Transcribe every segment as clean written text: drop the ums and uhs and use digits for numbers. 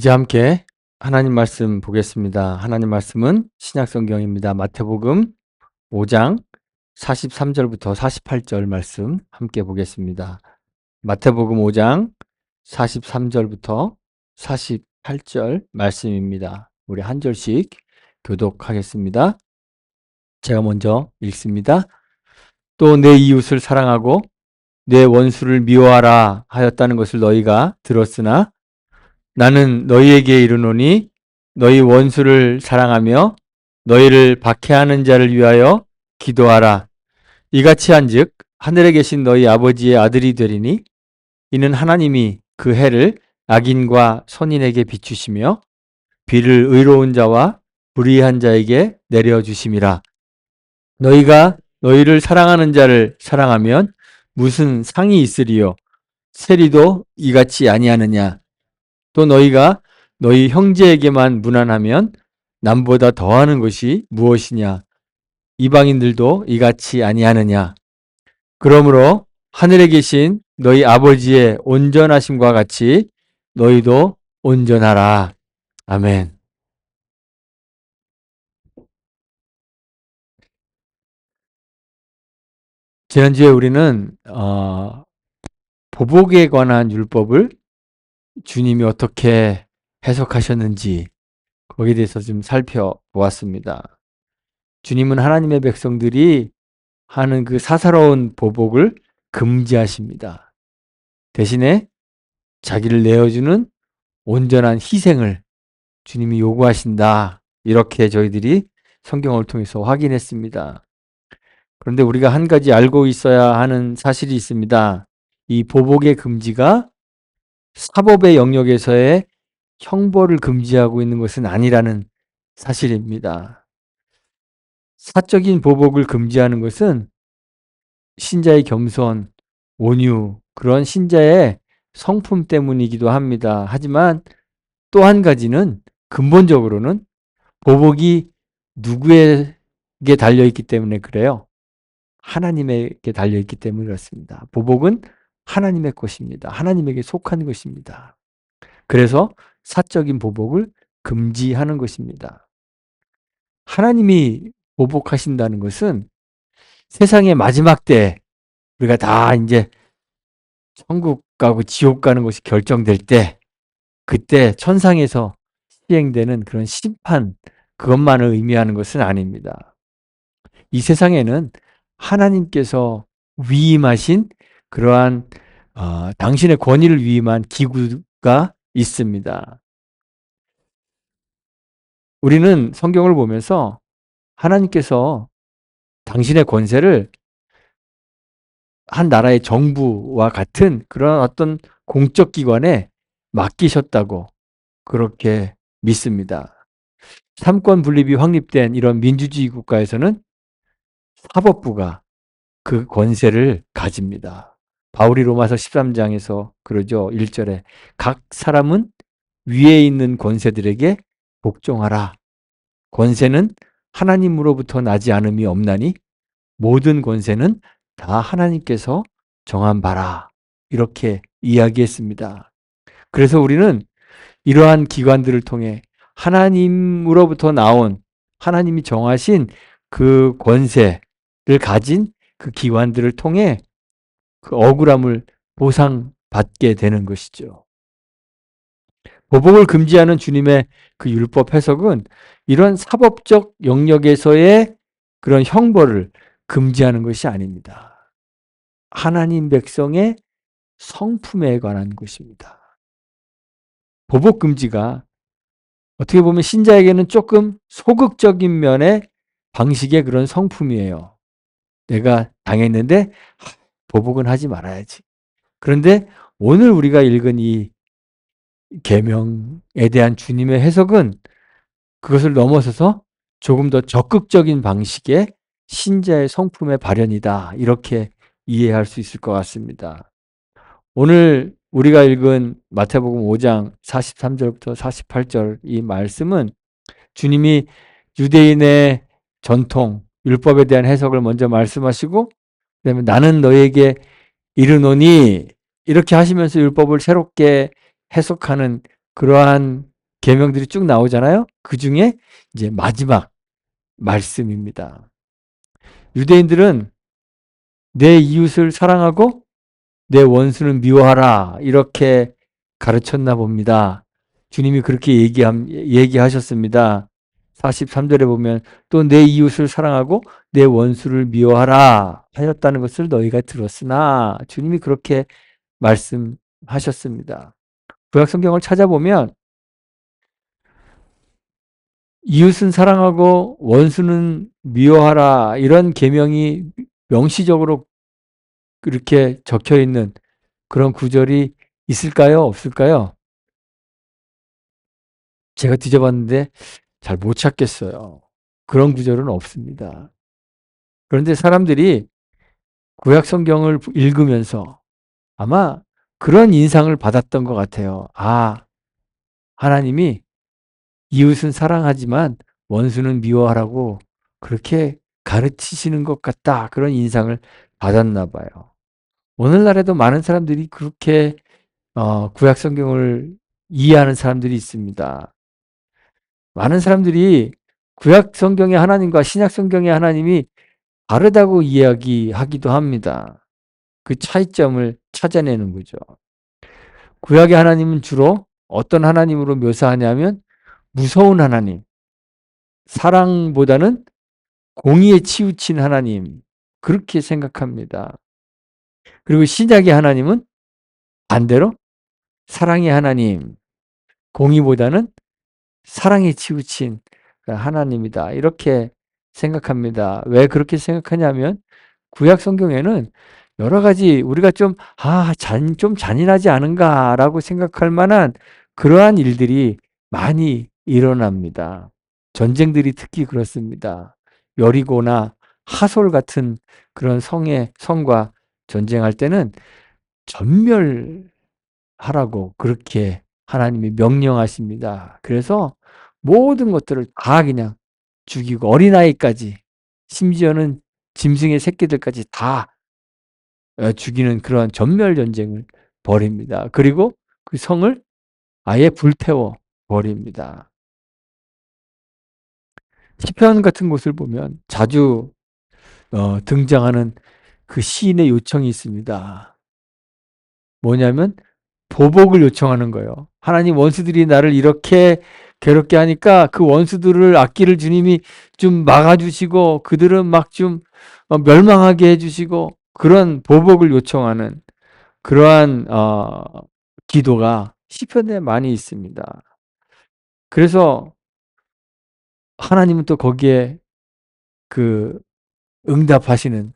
이제 함께 하나님 말씀 보겠습니다. 하나님 말씀은 신약성경입니다. 마태복음 5장 43절부터 48절 말씀 함께 보겠습니다. 마태복음 5장 43절부터 48절 말씀입니다. 우리 한 절씩 교독하겠습니다. 제가 먼저 읽습니다. 또 내 이웃을 사랑하고 내 원수를 미워하라 하였다는 것을 너희가 들었으나 나는 너희에게 이르노니 너희 원수를 사랑하며 너희를 박해하는 자를 위하여 기도하라. 이같이 한즉 하늘에 계신 너희 아버지의 아들이 되리니 이는 하나님이 그 해를 악인과 선인에게 비추시며 비를 의로운 자와 불의한 자에게 내려주심이라. 너희가 너희를 사랑하는 자를 사랑하면 무슨 상이 있으리요? 세리도 이같이 아니하느냐? 또 너희가 너희 형제에게만 무난하면 남보다 더하는 것이 무엇이냐? 이방인들도 이같이 아니하느냐? 그러므로 하늘에 계신 너희 아버지의 온전하심과 같이 너희도 온전하라. 아멘. 지난주에 우리는 보복에 관한 율법을 주님이 어떻게 해석하셨는지 거기에 대해서 좀 살펴보았습니다. 주님은 하나님의 백성들이 하는 그 사사로운 보복을 금지하십니다. 대신에 자기를 내어주는 온전한 희생을 주님이 요구하신다. 이렇게 저희들이 성경을 통해서 확인했습니다. 그런데 우리가 한 가지 알고 있어야 하는 사실이 있습니다. 이 보복의 금지가 사법의 영역에서의 형벌을 금지하고 있는 것은 아니라는 사실입니다. 사적인 보복을 금지하는 것은 신자의 겸손, 온유, 그런 신자의 성품 때문이기도 합니다. 하지만 또 한 가지는 근본적으로는 보복이 누구에게 달려있기 때문에 그래요? 하나님에게 달려있기 때문에 그렇습니다. 보복은 하나님의 것입니다. 하나님에게 속한 것입니다. 그래서 사적인 보복을 금지하는 것입니다. 하나님이 보복하신다는 것은 세상의 마지막 때 우리가 다 이제 천국 가고 지옥 가는 것이 결정될 때 그때 천상에서 시행되는 그런 심판 그것만을 의미하는 것은 아닙니다. 이 세상에는 하나님께서 위임하신 그러한 당신의 권위를 위임한 기구가 있습니다. 우리는 성경을 보면서 하나님께서 당신의 권세를 한 나라의 정부와 같은 그런 어떤 공적 기관에 맡기셨다고 그렇게 믿습니다. 삼권 분립이 확립된 이런 민주주의 국가에서는 사법부가 그 권세를 가집니다. 바울이 로마서 13장에서 그러죠. 1절에 각 사람은 위에 있는 권세들에게 복종하라. 권세는 하나님으로부터 나지 않음이 없나니 모든 권세는 다 하나님께서 정한 바라. 이렇게 이야기했습니다. 그래서 우리는 이러한 기관들을 통해 하나님으로부터 나온 하나님이 정하신 그 권세를 가진 그 기관들을 통해 그 억울함을 보상받게 되는 것이죠. 보복을 금지하는 주님의 그 율법 해석은 이런 사법적 영역에서의 그런 형벌을 금지하는 것이 아닙니다. 하나님 백성의 성품에 관한 것입니다. 보복 금지가 어떻게 보면 신자에게는 조금 소극적인 면의 방식의 그런 성품이에요. 내가 당했는데 보복은 하지 말아야지. 그런데 오늘 우리가 읽은 이 계명에 대한 주님의 해석은 그것을 넘어서서 조금 더 적극적인 방식의 신자의 성품의 발현이다. 이렇게 이해할 수 있을 것 같습니다. 오늘 우리가 읽은 마태복음 5장 43절부터 48절 이 말씀은 주님이 유대인의 전통, 율법에 대한 해석을 먼저 말씀하시고 그다음에 나는 너에게 이르노니 이렇게 하시면서 율법을 새롭게 해석하는 그러한 계명들이 쭉 나오잖아요. 그중에 이제 마지막 말씀입니다. 유대인들은 내 이웃을 사랑하고 내 원수는 미워하라 이렇게 가르쳤나 봅니다. 주님이 그렇게 얘기하셨습니다. 43절에 보면 또 내 이웃을 사랑하고 내 원수를 미워하라 하였다는 것을 너희가 들었으나 주님이 그렇게 말씀하셨습니다. 구약 성경을 찾아보면 이웃은 사랑하고 원수는 미워하라 이런 계명이 명시적으로 그렇게 적혀 있는 그런 구절이 있을까요? 없을까요? 제가 뒤져봤는데 잘 못 찾겠어요. 그런 구절은 없습니다. 그런데 사람들이 구약 성경을 읽으면서 아마 그런 인상을 받았던 것 같아요. 아, 하나님이 이웃은 사랑하지만 원수는 미워하라고 그렇게 가르치시는 것 같다. 그런 인상을 받았나 봐요. 오늘날에도 많은 사람들이 그렇게 구약 성경을 이해하는 사람들이 있습니다. 많은 사람들이 구약 성경의 하나님과 신약 성경의 하나님이 다르다고 이야기하기도 합니다. 그 차이점을 찾아내는 거죠. 구약의 하나님은 주로 어떤 하나님으로 묘사하냐면 무서운 하나님, 사랑보다는 공의에 치우친 하나님, 그렇게 생각합니다. 그리고 신약의 하나님은 반대로 사랑의 하나님, 공의보다는 사랑에 치우친 하나님이다. 이렇게 생각합니다. 왜 그렇게 생각하냐면 구약 성경에는 여러 가지 우리가 좀 잔인하지 않은가라고 생각할 만한 그러한 일들이 많이 일어납니다. 전쟁들이 특히 그렇습니다. 여리고나 하솔 같은 그런 성과 전쟁할 때는 전멸하라고 그렇게 하나님이 명령하십니다. 그래서 모든 것들을 다 그냥 죽이고 어린아이까지 심지어는 짐승의 새끼들까지 다 죽이는 그런 전멸 전쟁을 벌입니다. 그리고 그 성을 아예 불태워 버립니다. 시편 같은 곳을 보면 자주 등장하는 그 시인의 요청이 있습니다. 뭐냐면 보복을 요청하는 거예요. 하나님, 원수들이 나를 이렇게 괴롭게 하니까 그 원수들을 아끼를 주님이 좀 막아주시고 그들은 막 좀 멸망하게 해주시고 그런 보복을 요청하는 그러한 기도가 시편에 많이 있습니다. 그래서 하나님은 또 거기에 그 응답하시는,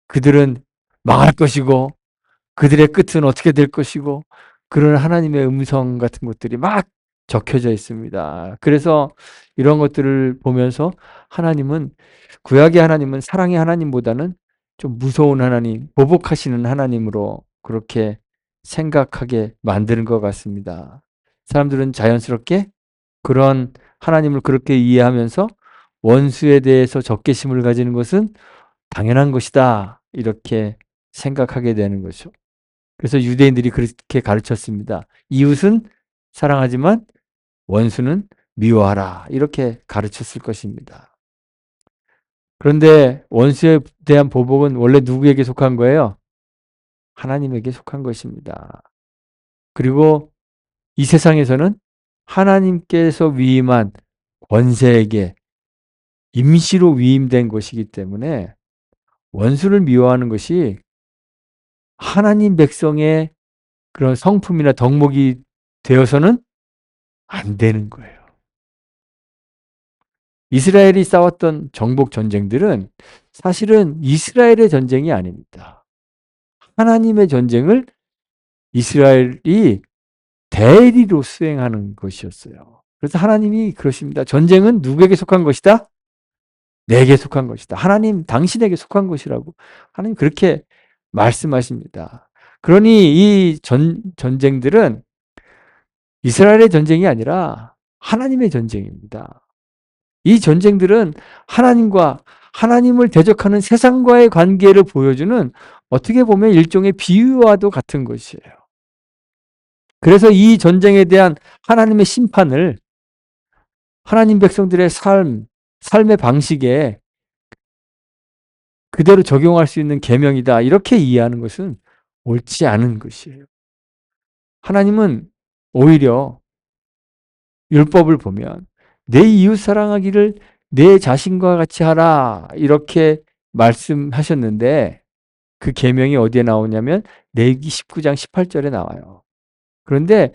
그들은 망할 것이고 그들의 끝은 어떻게 될 것이고 그런 하나님의 음성 같은 것들이 막 적혀져 있습니다. 그래서 이런 것들을 보면서 하나님은, 구약의 하나님은 사랑의 하나님보다는 좀 무서운 하나님, 보복하시는 하나님으로 그렇게 생각하게 만드는 것 같습니다. 사람들은 자연스럽게 그런 하나님을 그렇게 이해하면서 원수에 대해서 적개심을 가지는 것은 당연한 것이다, 이렇게 생각하게 되는 거죠. 그래서 유대인들이 그렇게 가르쳤습니다. 이웃은 사랑하지만 원수는 미워하라, 이렇게 가르쳤을 것입니다. 그런데 원수에 대한 보복은 원래 누구에게 속한 거예요? 하나님에게 속한 것입니다. 그리고 이 세상에서는 하나님께서 위임한 권세에게 임시로 위임된 것이기 때문에 원수를 미워하는 것이 하나님 백성의 그런 성품이나 덕목이 되어서는 안 되는 거예요. 이스라엘이 싸웠던 정복 전쟁들은 사실은 이스라엘의 전쟁이 아닙니다. 하나님의 전쟁을 이스라엘이 대리로 수행하는 것이었어요. 그래서 하나님이 그러십니다. 전쟁은 누구에게 속한 것이다? 내게 속한 것이다. 하나님, 당신에게 속한 것이라고 하나님 그렇게 말씀하십니다. 그러니 이 전쟁들은 이스라엘의 전쟁이 아니라 하나님의 전쟁입니다. 이 전쟁들은 하나님을 대적하는 세상과의 관계를 보여주는, 어떻게 보면 일종의 비유와도 같은 것이에요. 그래서 이 전쟁에 대한 하나님의 심판을 하나님 백성들의 삶의 방식에 그대로 적용할 수 있는 계명이다. 이렇게 이해하는 것은 옳지 않은 것이에요. 하나님은 오히려 율법을 보면 내 이웃 사랑하기를 내 자신과 같이 하라 이렇게 말씀하셨는데 그 계명이 어디에 나오냐면 레위기 19장 18절에 나와요. 그런데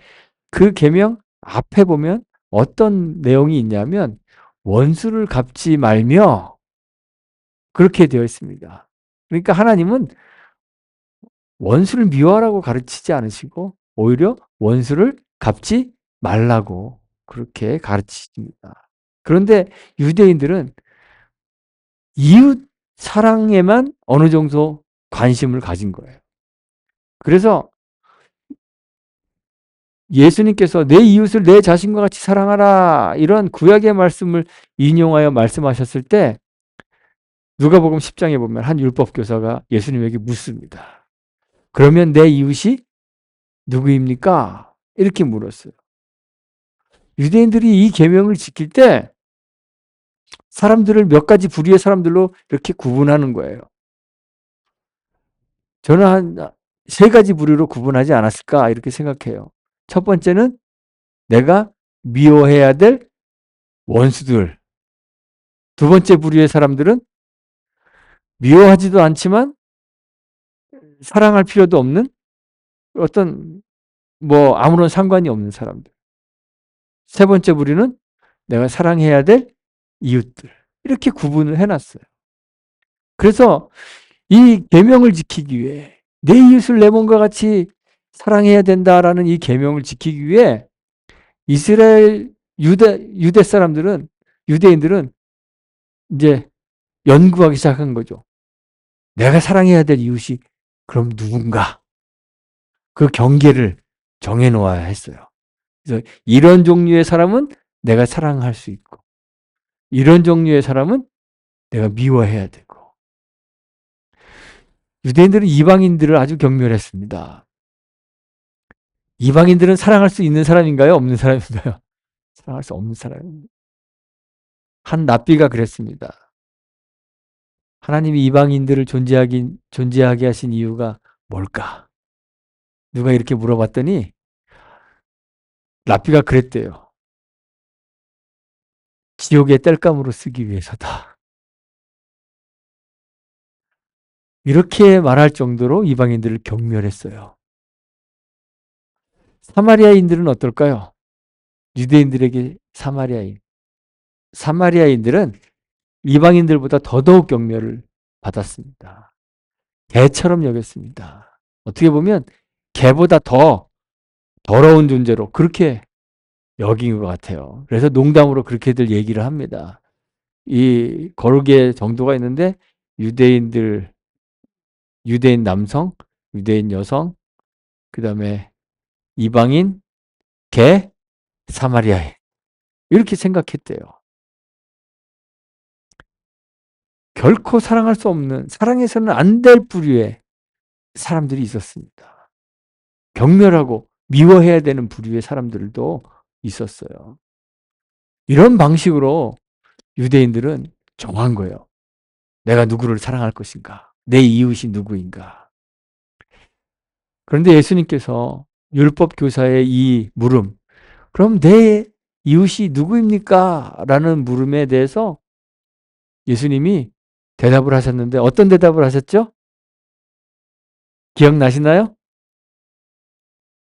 그 계명 앞에 보면 어떤 내용이 있냐면 원수를 갚지 말며 그렇게 되어 있습니다. 그러니까 하나님은 원수를 미워하라고 가르치지 않으시고 오히려 원수를 갚지 말라고 그렇게 가르치십니다. 그런데 유대인들은 이웃 사랑에만 어느 정도 관심을 가진 거예요. 그래서 예수님께서 내 이웃을 내 자신과 같이 사랑하라 이런 구약의 말씀을 인용하여 말씀하셨을 때 누가복음 10장에 보면 한 율법 교사가 예수님에게 묻습니다. 그러면 내 이웃이 누구입니까? 이렇게 물었어요. 유대인들이 이 계명을 지킬 때 사람들을 몇 가지 부류의 사람들로 이렇게 구분하는 거예요. 저는 한 세 가지 부류로 구분하지 않았을까 이렇게 생각해요. 첫 번째는 내가 미워해야 될 원수들. 두 번째 부류의 사람들은 미워하지도 않지만 사랑할 필요도 없는 어떤 뭐 아무런 상관이 없는 사람들. 세 번째 부류는 내가 사랑해야 될 이웃들. 이렇게 구분을 해놨어요. 그래서 이 계명을 지키기 위해 내 이웃을 내 몸과 같이 사랑해야 된다라는 이 계명을 지키기 위해 이스라엘 유대 사람들은 유대인들은 이제 연구하기 시작한 거죠. 내가 사랑해야 될 이웃이 그럼 누군가? 그 경계를 정해 놓아야 했어요. 그래서 이런 종류의 사람은 내가 사랑할 수 있고 이런 종류의 사람은 내가 미워해야 되고 유대인들은 이방인들을 아주 경멸했습니다. 이방인들은 사랑할 수 있는 사람인가요? 없는 사람인가요? 사랑할 수 없는 사람입니다. 한 랍비가 그랬습니다. 하나님이 이방인들을 존재하게 하신 이유가 뭘까? 누가 이렇게 물어봤더니 랍비가 그랬대요. 지옥의 땔감으로 쓰기 위해서다. 이렇게 말할 정도로 이방인들을 경멸했어요. 사마리아인들은 어떨까요? 유대인들에게 사마리아인들은 이방인들보다 더더욱 경멸을 받았습니다. 개처럼 여겼습니다. 어떻게 보면 개보다 더 더러운 존재로 그렇게 여긴 것 같아요. 그래서 농담으로 그렇게들 얘기를 합니다. 이 거룩의 정도가 있는데 유대인 남성, 유대인 여성, 그 다음에 이방인, 개, 사마리아인 이렇게 생각했대요. 결코 사랑할 수 없는, 사랑해서는 안 될 부류의 사람들이 있었습니다. 경멸하고 미워해야 되는 부류의 사람들도 있었어요. 이런 방식으로 유대인들은 정한 거예요. 내가 누구를 사랑할 것인가? 내 이웃이 누구인가? 그런데 예수님께서 율법 교사의 이 물음, 그럼 내 이웃이 누구입니까? 라는 물음에 대해서 예수님이 대답을 하셨는데 어떤 대답을 하셨죠? 기억나시나요?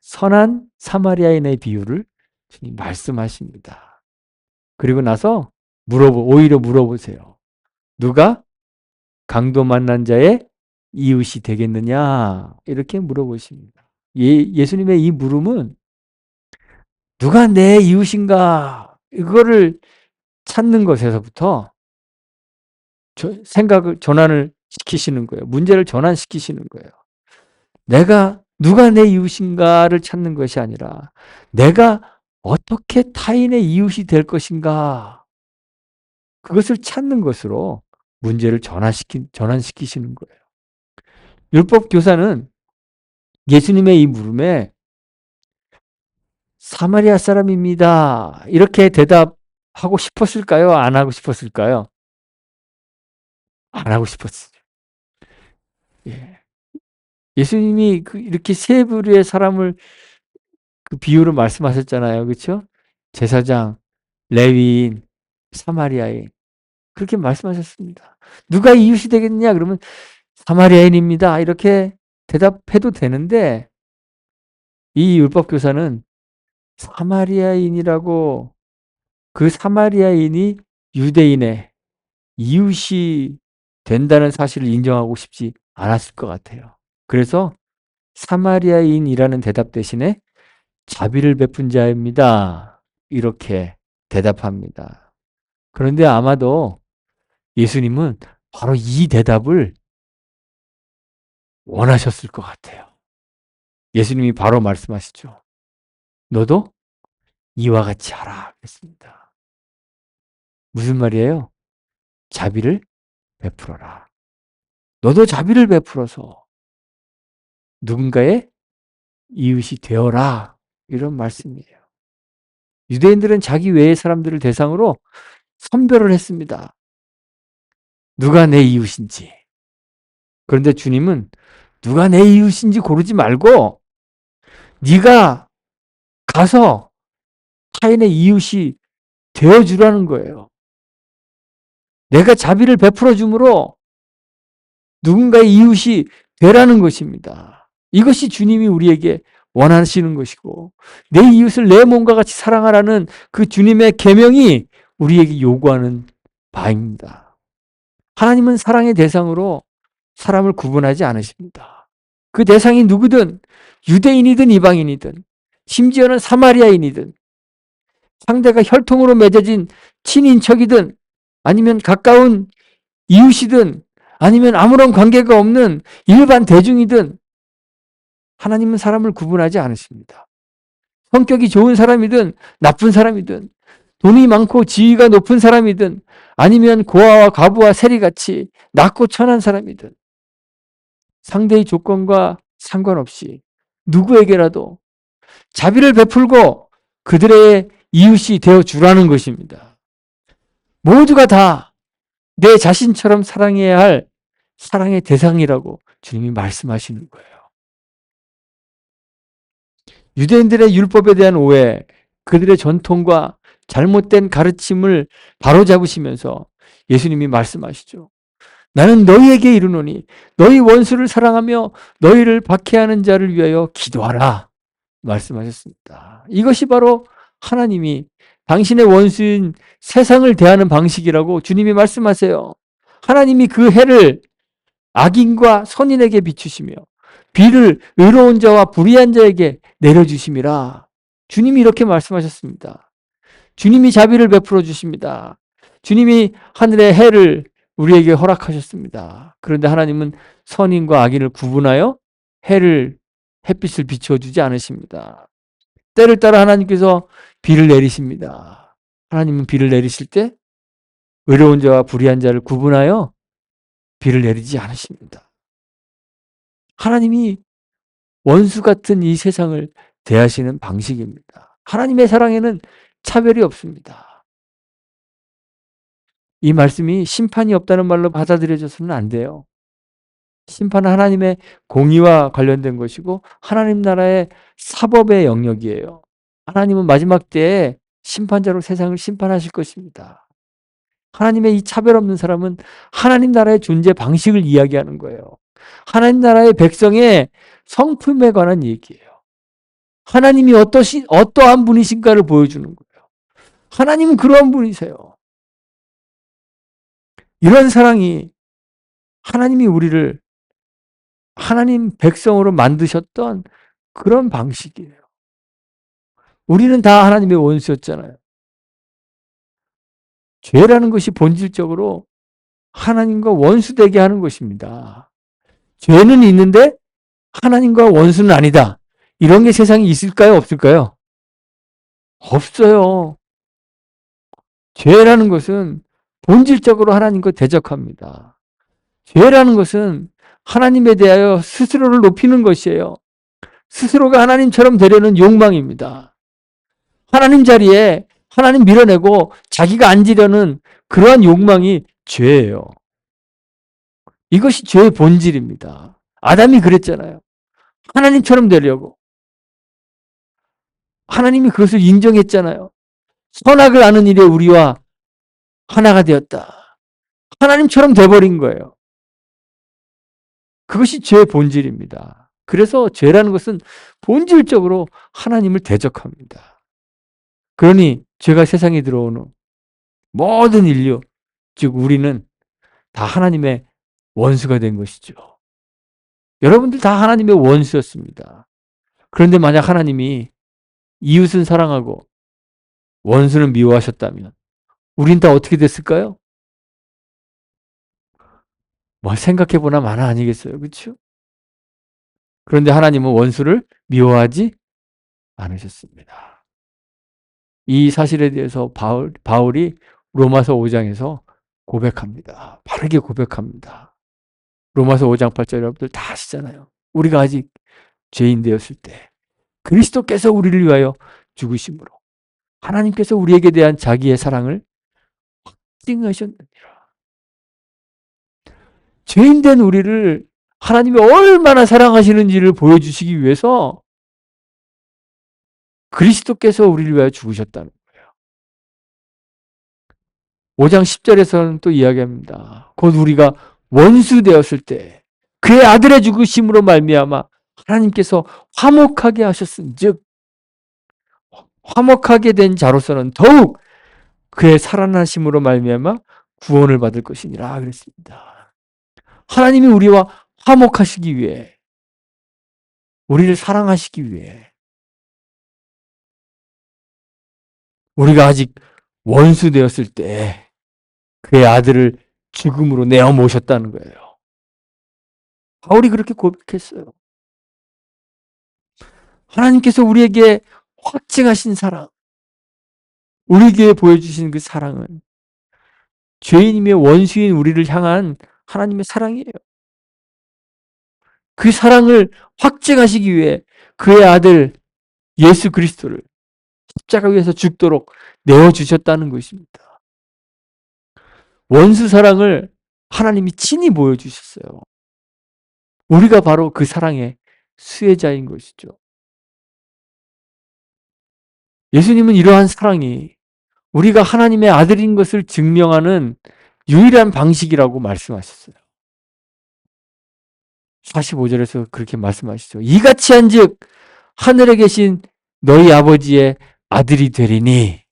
선한 사마리아인의 비유를 주님 말씀하십니다. 그리고 나서 오히려 물어보세요. 누가 강도 만난 자의 이웃이 되겠느냐? 이렇게 물어보십니다. 예수님의 이 물음은 누가 내 이웃인가? 이거를 찾는 것에서부터 생각을 전환을 시키시는 거예요. 문제를 전환시키시는 거예요. 누가 내 이웃인가를 찾는 것이 아니라 내가 어떻게 타인의 이웃이 될 것인가 그것을 찾는 것으로 문제를 전환시키시는 거예요. 율법 교사는 예수님의 이 물음에 사마리아 사람입니다. 이렇게 대답하지 하고 싶었을까요? 안 하고 싶었을까요? 안 하고 싶었어요. 예. 예수님이 이렇게 세 부류의 사람을 그 비유로 말씀하셨잖아요. 그렇죠? 제사장, 레위인, 사마리아인. 그렇게 말씀하셨습니다. 누가 이웃이 되겠냐? 그러면 사마리아인입니다. 이렇게 대답해도 되는데 이 율법 교사는 사마리아인이라고 그 사마리아인이 유대인의 이웃이 된다는 사실을 인정하고 싶지 않았을 것 같아요. 그래서 사마리아인이라는 대답 대신에 자비를 베푼 자입니다. 이렇게 대답합니다. 그런데 아마도 예수님은 바로 이 대답을 원하셨을 것 같아요. 예수님이 바로 말씀하시죠. 너도 이와 같이 하라 했습니다. 무슨 말이에요? 자비를 베풀어라. 너도 자비를 베풀어서 누군가의 이웃이 되어라. 이런 말씀이에요. 유대인들은 자기 외의 사람들을 대상으로 선별을 했습니다. 누가 내 이웃인지. 그런데 주님은 누가 내 이웃인지 고르지 말고 네가 가서 타인의 이웃이 되어주라는 거예요. 내가 자비를 베풀어 줌으로 누군가의 이웃이 되라는 것입니다. 이것이 주님이 우리에게 원하시는 것이고 내 이웃을 내 몸과 같이 사랑하라는 그 주님의 계명이 우리에게 요구하는 바입니다. 하나님은 사랑의 대상으로 사람을 구분하지 않으십니다. 그 대상이 누구든 유대인이든 이방인이든 심지어는 사마리아인이든 상대가 혈통으로 맺어진 친인척이든 아니면 가까운 이웃이든 아니면 아무런 관계가 없는 일반 대중이든 하나님은 사람을 구분하지 않으십니다. 성격이 좋은 사람이든 나쁜 사람이든 돈이 많고 지위가 높은 사람이든 아니면 고아와 과부와 세리같이 낮고 천한 사람이든 상대의 조건과 상관없이 누구에게라도 자비를 베풀고 그들의 이웃이 되어주라는 것입니다. 모두가 다 내 자신처럼 사랑해야 할 사랑의 대상이라고 주님이 말씀하시는 거예요. 유대인들의 율법에 대한 오해, 그들의 전통과 잘못된 가르침을 바로잡으시면서 예수님이 말씀하시죠. 나는 너희에게 이르노니 너희 원수를 사랑하며 너희를 박해하는 자를 위하여 기도하라 말씀하셨습니다. 이것이 바로 하나님이 당신의 원수인 세상을 대하는 방식이라고 주님이 말씀하세요. 하나님이 그 해를 악인과 선인에게 비추시며 비를 의로운 자와 불의한 자에게 내려주심이라. 주님이 이렇게 말씀하셨습니다. 주님이 자비를 베풀어 주십니다. 주님이 하늘의 해를 우리에게 허락하셨습니다. 그런데 하나님은 선인과 악인을 구분하여 햇빛을 비춰주지 않으십니다. 때를 따라 하나님께서 비를 내리십니다. 하나님은 비를 내리실 때 의로운 자와 불의한 자를 구분하여 비를 내리지 않으십니다. 하나님이 원수 같은 이 세상을 대하시는 방식입니다. 하나님의 사랑에는 차별이 없습니다. 이 말씀이 심판이 없다는 말로 받아들여져서는 안 돼요. 심판은 하나님의 공의와 관련된 것이고 하나님 나라의 사법의 영역이에요. 하나님은 마지막 때에 심판자로 세상을 심판하실 것입니다. 하나님의 이 차별 없는 사람은 하나님 나라의 존재 방식을 이야기하는 거예요. 하나님 나라의 백성의 성품에 관한 얘기예요. 하나님이 어떠한 분이신가를 보여주는 거예요. 하나님은 그러한 분이세요. 이런 사랑이 하나님이 우리를 하나님 백성으로 만드셨던 그런 방식이에요. 우리는 다 하나님의 원수였잖아요. 죄라는 것이 본질적으로 하나님과 원수되게 하는 것입니다. 죄는 있는데 하나님과 원수는 아니다. 이런 게 세상에 있을까요? 없을까요? 없어요. 죄라는 것은 본질적으로 하나님과 대적합니다. 죄라는 것은 하나님에 대하여 스스로를 높이는 것이에요. 스스로가 하나님처럼 되려는 욕망입니다. 하나님 자리에 하나님 밀어내고 자기가 앉으려는 그러한 욕망이 죄예요. 이것이 죄의 본질입니다. 아담이 그랬잖아요. 하나님처럼 되려고. 하나님이 그것을 인정했잖아요. 선악을 아는 일에 우리와 하나가 되었다. 하나님처럼 돼버린 거예요. 그것이 죄의 본질입니다. 그래서 죄라는 것은 본질적으로 하나님을 대적합니다. 그러니 죄가 세상에 들어오는 모든 인류, 즉 우리는 다 하나님의 원수가 된 것이죠. 여러분들 다 하나님의 원수였습니다. 그런데 만약 하나님이 이웃은 사랑하고 원수는 미워하셨다면 우린 다 어떻게 됐을까요? 뭐 생각해보나 마나 아니겠어요. 그렇죠? 그런데 하나님은 원수를 미워하지 않으셨습니다. 이 사실에 대해서 바울이 로마서 5장에서 고백합니다. 바르게 고백합니다. 로마서 5장 8절 여러분들 다 아시잖아요. 우리가 아직 죄인 되었을 때 그리스도께서 우리를 위하여 죽으심으로 하나님께서 우리에게 대한 자기의 사랑을 확증하셨느니라. 죄인 된 우리를 하나님이 얼마나 사랑하시는지를 보여주시기 위해서 그리스도께서 우리를 위하여 죽으셨다는 거예요. 5장 10절에서는 또 이야기합니다. 곧 우리가 원수 되었을 때 그의 아들의 죽으심으로 말미암아 하나님께서 화목하게 하셨은즉 화목하게 된 자로서는 더욱 그의 살아나심으로 말미암아 구원을 받을 것이니라 그랬습니다. 하나님이 우리와 화목하시기 위해 우리를 사랑하시기 위해 우리가 아직 원수 되었을 때 그의 아들을 죽음으로 내어 모셨다는 거예요. 바울이 그렇게 고백했어요. 하나님께서 우리에게 확증하신 사랑, 우리에게 보여주신 그 사랑은 죄인이며 원수인 우리를 향한 하나님의 사랑이에요. 그 사랑을 확증하시기 위해 그의 아들 예수 그리스도를 십자가 위에서 죽도록 내어주셨다는 것입니다. 원수 사랑을 하나님이 친히 보여주셨어요. 우리가 바로 그 사랑의 수혜자인 것이죠. 예수님은 이러한 사랑이 우리가 하나님의 아들인 것을 증명하는 유일한 방식이라고 말씀하셨어요. 45절에서 그렇게 말씀하시죠. 이같이 한즉 하늘에 계신 너희 아버지의 아들이 되리니.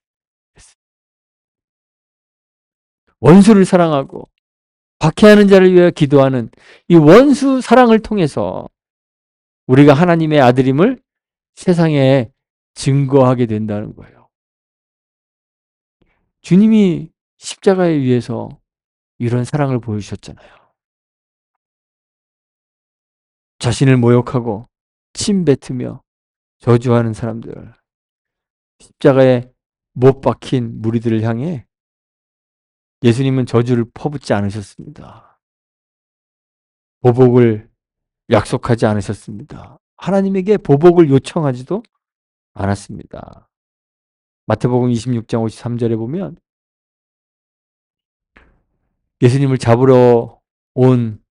원수를 사랑하고 박해하는 자를 위하여 기도하는 이 원수 사랑을 통해서 우리가 하나님의 아들임을 세상에 증거하게 된다는 거예요. 주님이 십자가에 의해서 이런 사랑을 보여주셨잖아요. 자신을 모욕하고 침 뱉으며 저주하는 사람들, 십자가에 못 박힌 무리들을 향해 예수님은 저주를 퍼붓지 않으셨습니다. 보복을 약속하지 않으셨습니다. 하나님에게 보복을 요청하지도 않았습니다. 마태복음 26장 53절에 보면 예수님을 잡으러 온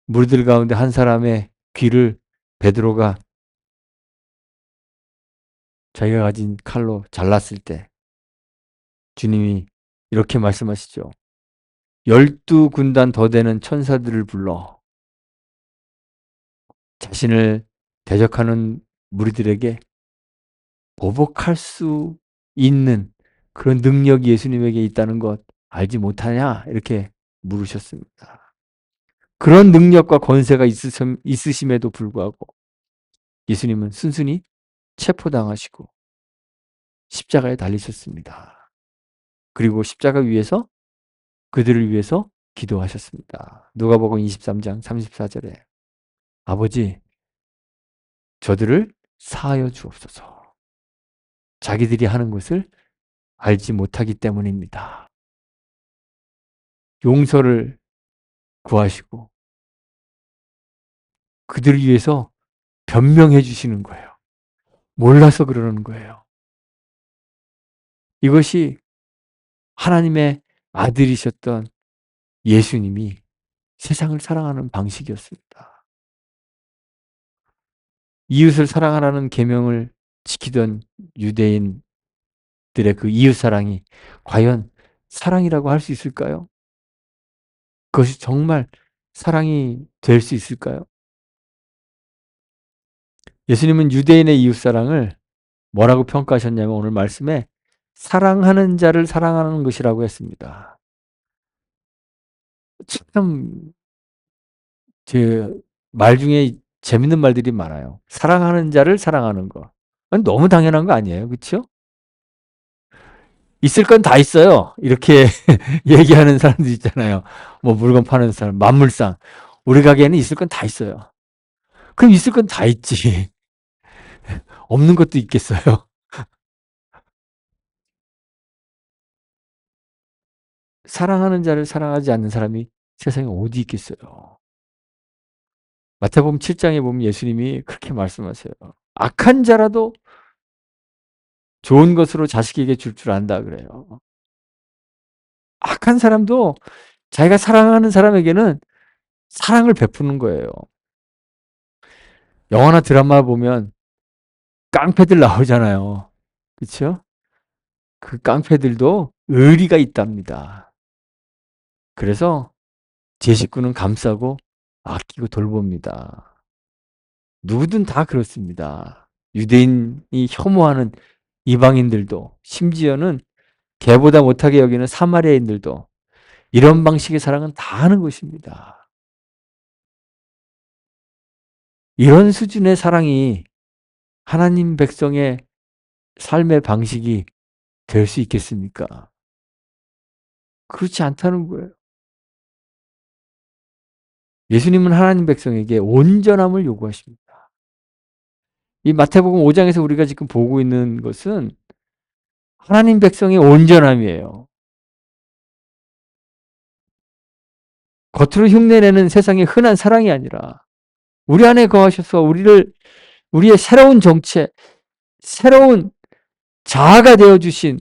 무리들 가운데 한 사람의 귀를 베드로가 자기가 가진 칼로 잘랐을 때 주님이 이렇게 말씀하시죠. 12군단 더 되는 천사들을 불러 자신을 대적하는 무리들에게 보복할 수 있는 그런 능력이 예수님에게 있다는 것 알지 못하냐? 이렇게 물으셨습니다. 그런 능력과 권세가 있으심에도 불구하고 예수님은 순순히 체포당하시고 십자가에 달리셨습니다. 그리고 십자가 위에서 그들을 위해서 기도하셨습니다. 누가복음 23장 34절에 아버지 저들을 사하여 주옵소서. 자기들이 하는 것을 알지 못하기 때문입니다. 용서를 구하시고 그들을 위해서 변명해 주시는 거예요. 몰라서 그러는 거예요. 이것이 하나님의 아들이셨던 예수님이 세상을 사랑하는 방식이었습니다. 이웃을 사랑하라는 계명을 지키던 유대인들의 그 이웃 사랑이 과연 사랑이라고 할 수 있을까요? 그것이 정말 사랑이 될 수 있을까요? 예수님은 유대인의 이웃 사랑을 뭐라고 평가하셨냐면 오늘 말씀에 사랑하는 자를 사랑하는 것이라고 했습니다. 참 제 말 중에 재밌는 말들이 많아요. 사랑하는 자를 사랑하는 거. 아니 너무 당연한 거 아니에요. 그렇죠? 있을 건 다 있어요. 이렇게 얘기하는 사람들 있잖아요. 뭐 물건 파는 사람, 만물상. 우리 가게에는 있을 건 다 있어요. 그럼 있을 건 다 있지. 없는 것도 있겠어요. 사랑하는 자를 사랑하지 않는 사람이 세상에 어디 있겠어요. 마태복음 7장에 보면 예수님이 그렇게 말씀하세요. 악한 자라도 좋은 것으로 자식에게 줄 줄 안다 그래요. 악한 사람도 자기가 사랑하는 사람에게는 사랑을 베푸는 거예요. 영화나 드라마 보면 깡패들 나오잖아요. 그렇죠? 그 깡패들도 의리가 있답니다. 그래서 제 식구는 감싸고 아끼고 돌봅니다. 누구든 다 그렇습니다. 유대인이 혐오하는 이방인들도 심지어는 개보다 못하게 여기는 사마리아인들도 이런 방식의 사랑은 다 하는 것입니다. 이런 수준의 사랑이 하나님 백성의 삶의 방식이 될 수 있겠습니까? 그렇지 않다는 거예요. 예수님은 하나님 백성에게 온전함을 요구하십니다. 이 마태복음 5장에서 우리가 지금 보고 있는 것은 하나님 백성의 온전함이에요. 겉으로 흉내내는 세상의 흔한 사랑이 아니라 우리 안에 거하셔서 우리의 새로운 정체, 새로운 자아가 되어주신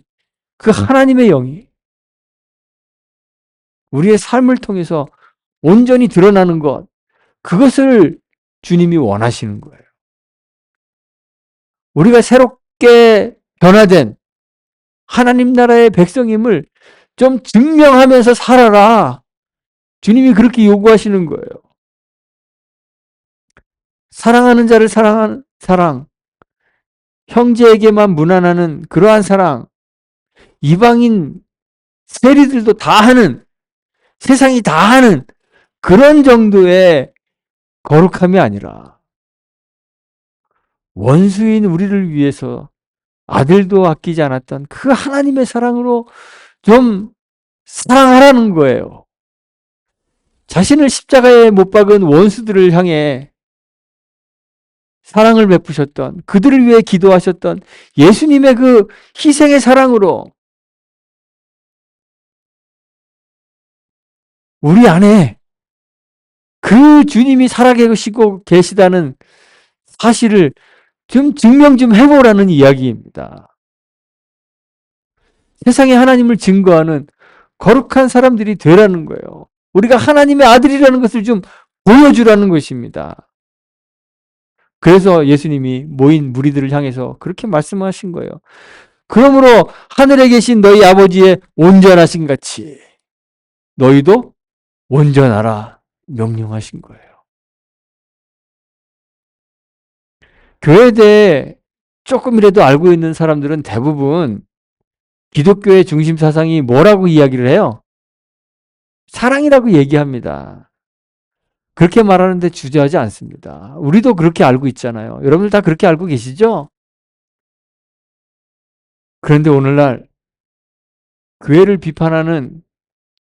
그 하나님의 영이 우리의 삶을 통해서 온전히 드러나는 것, 그것을 주님이 원하시는 거예요. 우리가 새롭게 변화된 하나님 나라의 백성임을 좀 증명하면서 살아라. 주님이 그렇게 요구하시는 거예요. 사랑하는 자를 사랑하는 사랑, 형제에게만 무난하는 그러한 사랑, 이방인 세리들도 다 하는, 세상이 다 하는 그런 정도의 거룩함이 아니라 원수인 우리를 위해서 아들도 아끼지 않았던 그 하나님의 사랑으로 좀 사랑하라는 거예요. 자신을 십자가에 못 박은 원수들을 향해 사랑을 베푸셨던, 그들을 위해 기도하셨던 예수님의 그 희생의 사랑으로 우리 안에 그 주님이 살아계시고 계시다는 사실을 좀 증명 좀 해보라는 이야기입니다. 세상에 하나님을 증거하는 거룩한 사람들이 되라는 거예요. 우리가 하나님의 아들이라는 것을 좀 보여주라는 것입니다. 그래서 예수님이 모인 무리들을 향해서 그렇게 말씀하신 거예요. 그러므로 하늘에 계신 너희 아버지의 온전하신 같이 너희도 온전하라 명령하신 거예요. 교회에 대해 조금이라도 알고 있는 사람들은 대부분 기독교의 중심 사상이 뭐라고 이야기를 해요? 사랑이라고 얘기합니다. 그렇게 말하는데 주저하지 않습니다. 우리도 그렇게 알고 있잖아요. 여러분들 다 그렇게 알고 계시죠? 그런데 오늘날 교회를 비판하는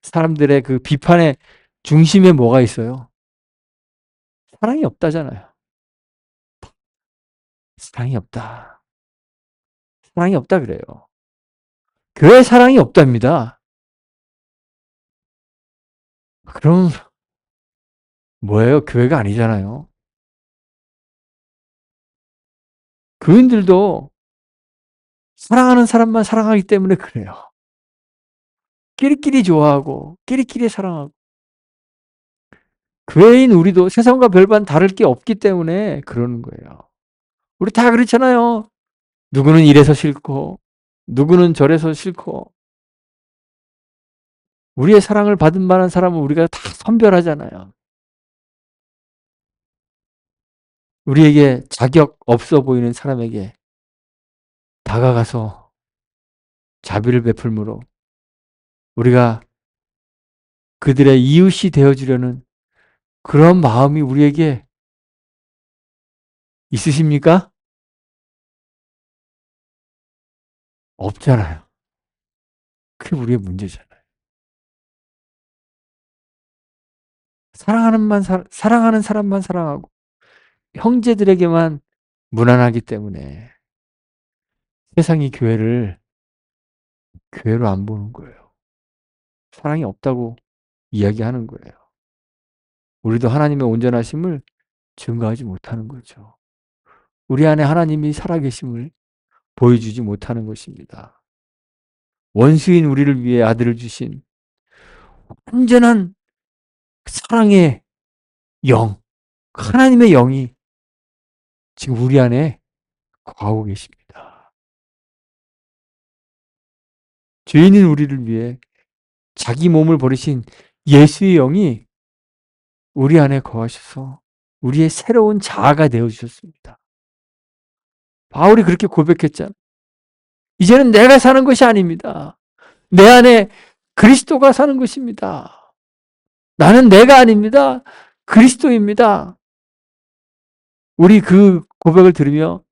사람들의 그 비판의 중심에 뭐가 있어요? 사랑이 없다잖아요. 사랑이 없다. 사랑이 없다 그래요. 교회 사랑이 없답니다. 그럼 뭐예요? 교회가 아니잖아요. 교인들도 사랑하는 사람만 사랑하기 때문에 그래요. 끼리끼리 좋아하고 끼리끼리 사랑하고. 교회인 우리도 세상과 별반 다를 게 없기 때문에 그러는 거예요. 우리 다 그렇잖아요. 누구는 이래서 싫고 누구는 저래서 싫고 우리의 사랑을 받을 만한 사람은 우리가 다 선별하잖아요. 우리에게 자격 없어 보이는 사람에게 다가가서 자비를 베풀므로 우리가 그들의 이웃이 되어주려는 그런 마음이 우리에게 있으십니까? 없잖아요. 그게 우리의 문제잖아요. 사랑하는 사람만 사랑하고 형제들에게만 무난하기 때문에 세상이 교회로 안 보는 거예요. 사랑이 없다고 이야기하는 거예요. 우리도 하나님의 온전하심을 증거하지 못하는 거죠. 우리 안에 하나님이 살아계심을 보여주지 못하는 것입니다. 원수인 우리를 위해 아들을 주신 완전한 사랑의 영, 하나님의 영이 지금 우리 안에 거하고 계십니다. 죄인인 우리를 위해 자기 몸을 버리신 예수의 영이 우리 안에 거하셔서 우리의 새로운 자아가 되어주셨습니다. 바울이 그렇게 고백했잖아요. 이제는 내가 사는 것이 아닙니다. 내 안에 그리스도가 사는 것입니다. 나는 내가 아닙니다. 그리스도입니다. 우리 그 고백을 들으며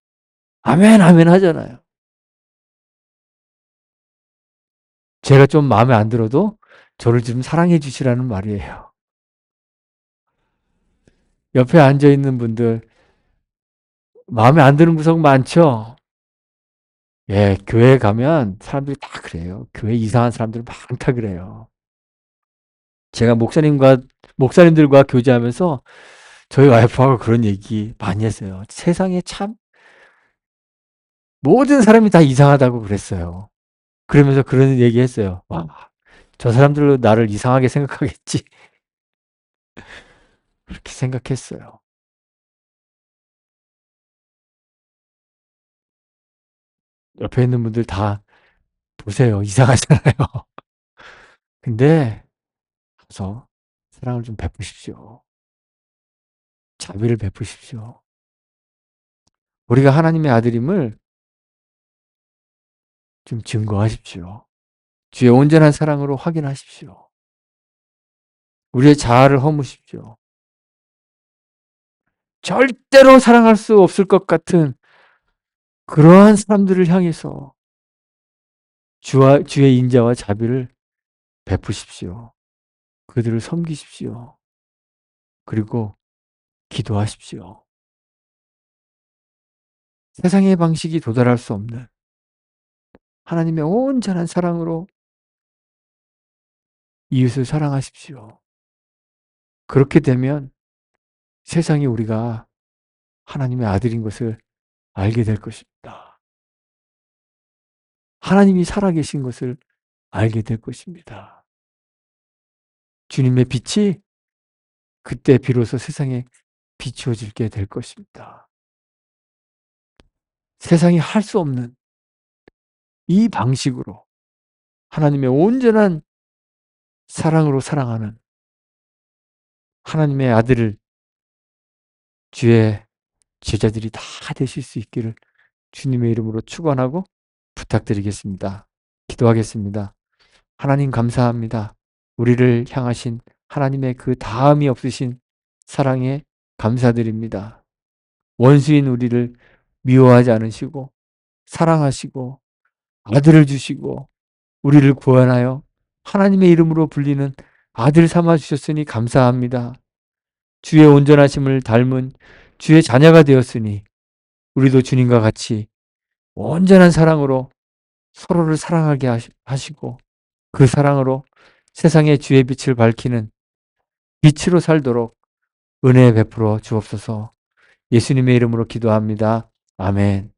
아멘 아멘 하잖아요. 제가 좀 마음에 안 들어도 저를 좀 사랑해 주시라는 말이에요. 옆에 앉아있는 분들 마음에 안 드는 구석 많죠? 예, 교회 가면 사람들이 다 그래요. 교회 이상한 사람들 많다 그래요. 제가 목사님들과 교제하면서 저희 와이프하고 그런 얘기 많이 했어요. 세상에 참 모든 사람이 다 이상하다고 그랬어요. 그러면서 그런 얘기 했어요. 와, 저 사람들도 나를 이상하게 생각하겠지. 그렇게 생각했어요. 옆에 있는 분들 다 보세요. 이상하잖아요. 근데 가서 사랑을 좀 베푸십시오. 자비를 베푸십시오. 우리가 하나님의 아들임을 좀 증거하십시오. 주의 온전한 사랑으로 확인하십시오. 우리의 자아를 허무십시오. 절대로 사랑할 수 없을 것 같은 그러한 사람들을 향해서 주의 인자와 자비를 베푸십시오. 그들을 섬기십시오. 그리고 기도하십시오. 세상의 방식이 도달할 수 없는 하나님의 온전한 사랑으로 이웃을 사랑하십시오. 그렇게 되면 세상이 우리가 하나님의 아들인 것을 알게 될 것입니다. 하나님이 살아계신 것을 알게 될 것입니다. 주님의 빛이 그때 비로소 세상에 비추어지게 될 것입니다. 세상이 할 수 없는 이 방식으로 하나님의 온전한 사랑으로 사랑하는 하나님의 아들을 주의 제자들이 다 되실 수 있기를 주님의 이름으로 축원하고 부탁드리겠습니다. 기도하겠습니다. 하나님 감사합니다. 우리를 향하신 하나님의 그 다함이 없으신 사랑에 감사드립니다. 원수인 우리를 미워하지 않으시고 사랑하시고 아들을 주시고 우리를 구원하여 하나님의 이름으로 불리는 아들 삼아 주셨으니 감사합니다. 주의 온전하심을 닮은 주의 자녀가 되었으니 우리도 주님과 같이 온전한 사랑으로 서로를 사랑하게 하시고 그 사랑으로 세상에 주의 빛을 밝히는 빛으로 살도록 은혜 베풀어 주옵소서. 예수님의 이름으로 기도합니다. 아멘.